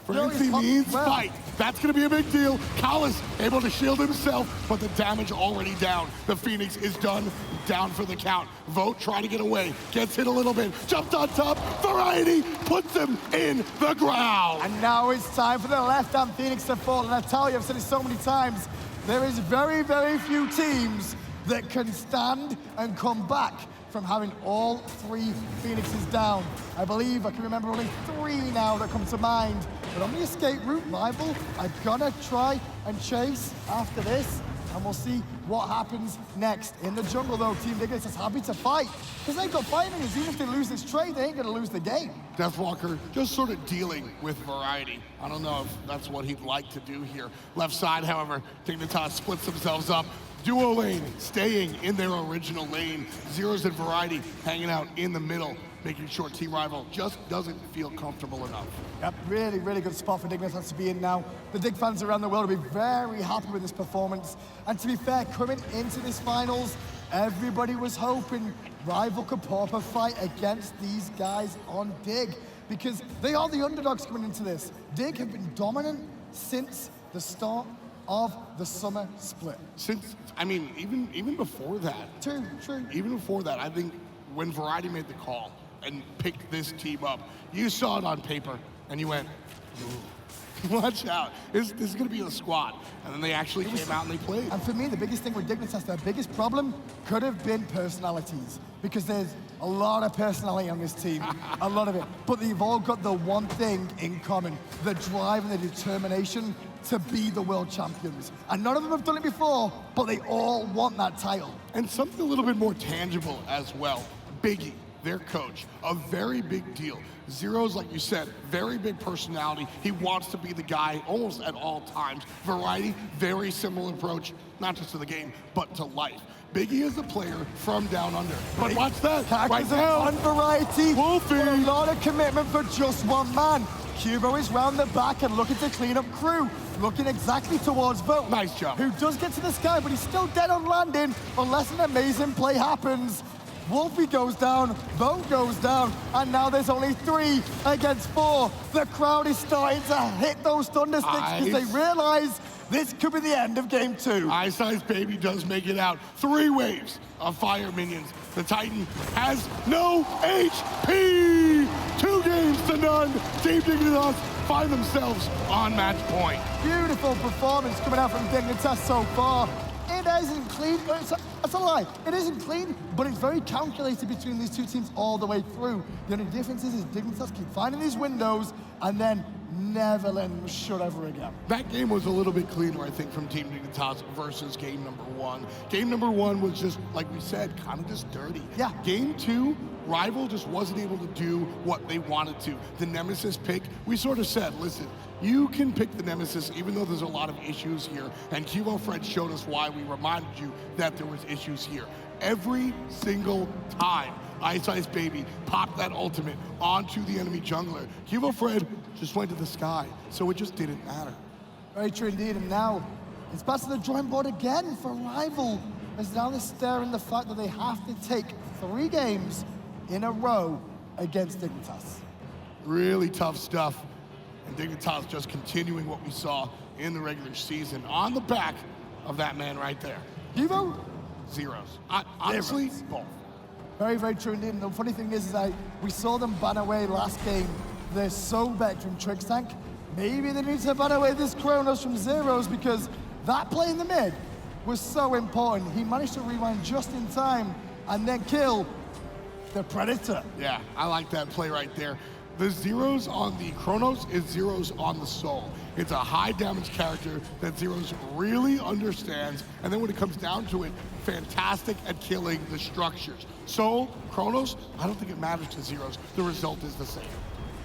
Frenzy means fight. That's going to be a big deal. Callis able to shield himself, but the damage already down. The Phoenix is done, down for the count. Vote trying to get away, gets hit a little bit, jumped on top, Variety puts him in the ground. And now it's time for the left-hand Phoenix to fall. And I tell you, I've said it so many times, there is very, very few teams that can stand and come back from having all three Phoenixes down. I believe I can remember only 3 now that come to mind. But on the escape route, Rival are gonna try and chase after this, and we'll see what happens next. In the jungle though, Team Dignitas is happy to fight, because they've got fighting, even if they lose this trade, they ain't gonna lose the game. Deathwalker just sort of dealing with Variety. I don't know if that's what he'd like to do here. Left side, however, Dignitas splits themselves up. Duo lane staying in their original lane. Zyrhoes and Variety hanging out in the middle, making sure Team Rival just doesn't feel comfortable enough. Yep, really, really good spot for Dignitas to be in now. The Dig fans around the world will be very happy with this performance. And to be fair, coming into this finals, everybody was hoping Rival could put up a fight against these guys on Dig, because they are the underdogs coming into this. Dig have been dominant since the start of the summer split. Since, I mean, even before that. True. Even before that, I think when Variety made the call and picked this team up, you saw it on paper and you went, ooh, watch out. This is gonna be a squad. And then they actually came out and they played. And for me, the biggest thing with Dignitas, their biggest problem could have been personalities, because there's a lot of personality on this team, a lot of it. But they've all got the one thing in common, the drive and the determination to be the world champions. And none of them have done it before, but they all want that title. And something a little bit more tangible as well. Biggie, their coach, a very big deal. Zyrhoes, like you said, very big personality. He wants to be the guy almost at all times. Variety, very similar approach, not just to the game, but to life. Biggie is a player from down under. But watch that, right now. On Variety, Wlfy. a lot of commitment for just one man. Qvo is round the back and looking to clean up crew, looking exactly towards Vote. Nice job. Who does get to the sky, but he's still dead on landing unless an amazing play happens. Wlfy goes down, Vote goes down, and now there's only 3 against 4. The crowd is starting to hit those thunder sticks because they realize this could be the end of game 2. iceicebaby does make it out. 3 waves of fire minions. The Titan has no HP! 2 games to none. Team Dignitas find themselves on match point. Beautiful performance coming out from Dignitas so far. It isn't clean, it's a lie. It isn't clean, but it's very calculated between these two teams all the way through. The only difference is Dignitas keep finding these windows and then never let them shut ever again. That game was a little bit cleaner, I think, from Team Dignitas versus game number 1. Game number 1 was just, like we said, kind of just dirty. Yeah. Game 2, Rival just wasn't able to do what they wanted to. The Nemesis pick, we sort of said, listen, you can pick the Nemesis even though there's a lot of issues here. And Qvofred showed us why. We reminded you that there was issues here. Every single time iceicebaby popped that ultimate onto the enemy jungler. Qvofred just went to the sky, so it just didn't matter. Very true indeed, and now it's back to the drawing board again for Rival, as now they're staring the fact that they have to take 3 games in a row against Dignitas. Really tough stuff, and Dignitas just continuing what we saw in the regular season on the back of that man right there. Qvo? Zyrhoes. Honestly, both. Very, very true indeed. And the funny thing is that we saw them ban away last game. They're so back from Trixtank. Maybe they need to ban away this Chronos from Zyrhoes, because that play in the mid was so important. He managed to rewind just in time and then kill the Predator. Yeah, I like that play right there. The Zyrhoes on the Chronos is Zyrhoes on the Soul. It's a high damage character that Zyrhoes really understands, and then when it comes down to it, fantastic at killing the structures. Soul, Chronos, I don't think it matters to Zyrhoes. The result is the same.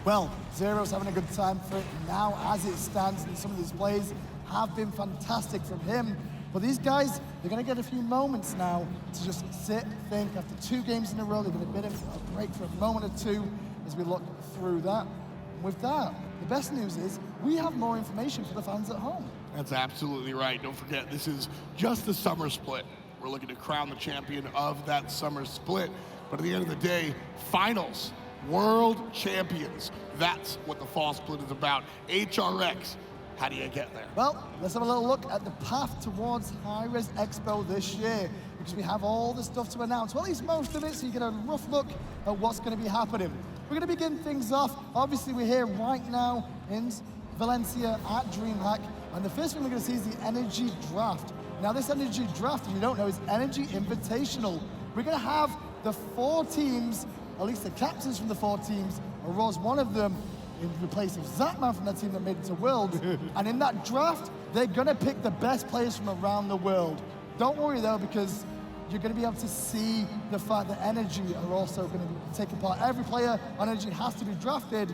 Well, Zyrhoes having a good time for it now as it stands, and some of these plays have been fantastic from him. But these guys, they're going to get a few moments now to just sit, think. After 2 games in a row, they're going to get a break for a moment or two as we look through that. And with that, the best news is we have more information for the fans at home. That's absolutely right. Don't forget, this is just the summer split. We're looking to crown the champion of that summer split. But at the end of the day, finals, world champions. That's what the fall split is about. HRX. How do you get there? Well, let's have a little look at the path towards hi-rez Expo this year, because we have all the stuff to announce, well, at least most of it, so you get a rough look at what's going to be happening. We're going to begin things off. Obviously, we're here right now in Valencia at DreamHack, and the first thing we're going to see is the Energy Draft. Now, this Energy Draft, if you don't know, is Energy Invitational. We're going to have the 4 teams, at least the captains from the 4 teams, or as one of them, in the place of Zatman from that team that made it to Worlds. And in that draft, they're gonna pick the best players from around the world. Don't worry though, because you're gonna be able to see the fact that Energy are also gonna be taking part. Every player on Energy has to be drafted,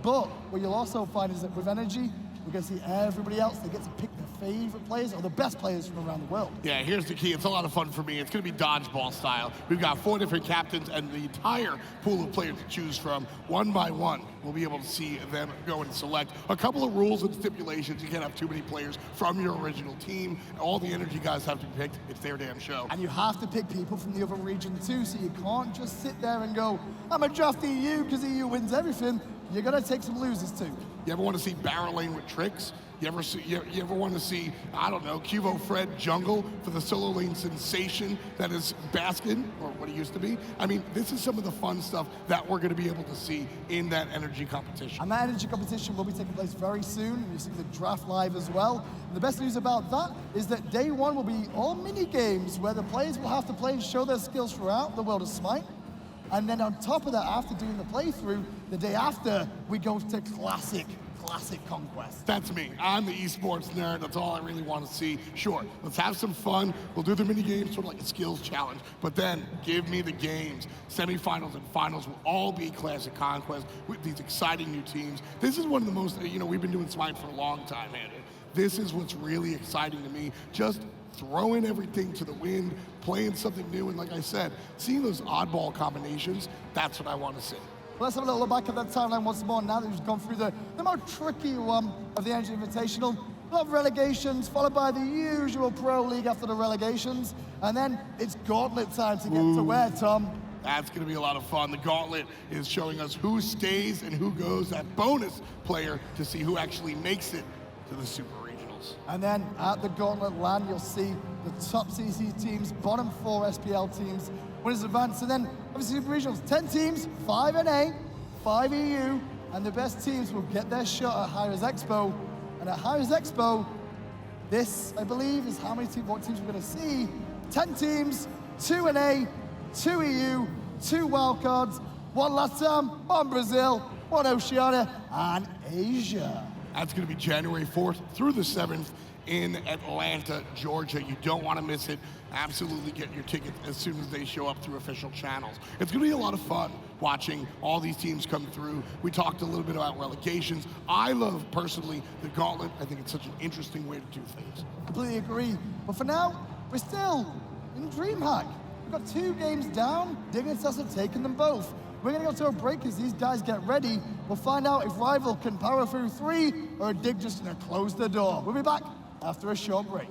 but what you'll also find is that with Energy, we're gonna see everybody else, they get to pick their favorite players or the best players from around the world. Yeah, here's the key. It's a lot of fun for me. It's going to be dodgeball style. We've got 4 different captains and the entire pool of players to choose from. One by one, we'll be able to see them go and select a couple of rules and stipulations. You can't have too many players from your original team. All the Energy guys have to be picked. It's their damn show. And you have to pick people from the other region too, so you can't just sit there and go, I'm gonna draft EU because EU wins everything. You're gonna take some losers too. You ever want to see barrel lane with Trix? You ever want to see, I don't know, Qvofred jungle for the solo lane sensation that is Baskin, or what he used to be? I mean, this is some of the fun stuff that we're going to be able to see in that Energy competition. And that Energy competition will be taking place very soon. You see the draft live as well. And the best news about that is that day 1 will be all mini games where the players will have to play and show their skills throughout the world of Smite. And then on top of that, after doing the playthrough, the day after, we go to classic conquest. That's me. I'm the esports nerd. That's all I really want to see. Sure, let's have some fun. We'll do the mini games, sort of like a skills challenge. But then, give me the games. Semifinals and finals will all be classic conquest with these exciting new teams. This is one of the most, we've been doing Smite for a long time, Andrew. This is what's really exciting to me. Just throwing everything to the wind, playing something new, and like I said, seeing those oddball combinations, that's what I want to see. Well, let's have a little look back at that timeline once more now that we've gone through the more tricky one of the Energy Invitational. A lot of relegations, followed by the usual Pro League after the relegations, and then it's Gauntlet time to get to where, Tom? That's going to be a lot of fun. The Gauntlet is showing us who stays and who goes, that bonus player to see who actually makes it to the Super Regionals. And then at the Gauntlet LAN, you'll see the top CC teams, bottom 4 SPL teams, winners advance, and then obviously Super Regionals, 10 teams, 5 NA, 5 EU, and the best teams will get their shot at hi-rez Expo. And at hi-rez Expo, this, I believe, is how many teams, what teams we're going to see. 10 teams, 2 NA, 2 EU, 2 wildcards, 1 LATAM, 1 Brazil, 1 Oceania, and Asia. That's going to be January 4th through the 7th in Atlanta, Georgia. You don't want to miss it. Absolutely get your tickets as soon as they show up through official channels. It's going to be a lot of fun watching all these teams come through. We talked a little bit about relegations. I love, personally, the Gauntlet. I think it's such an interesting way to do things. Completely agree. But for now, we're still in DreamHack. We've got 2 games down. Dignitas have taken them both. We're going to go to a break as these guys get ready. We'll find out if Rival can power through 3 or Dig just going to close the door. We'll be back after a short break.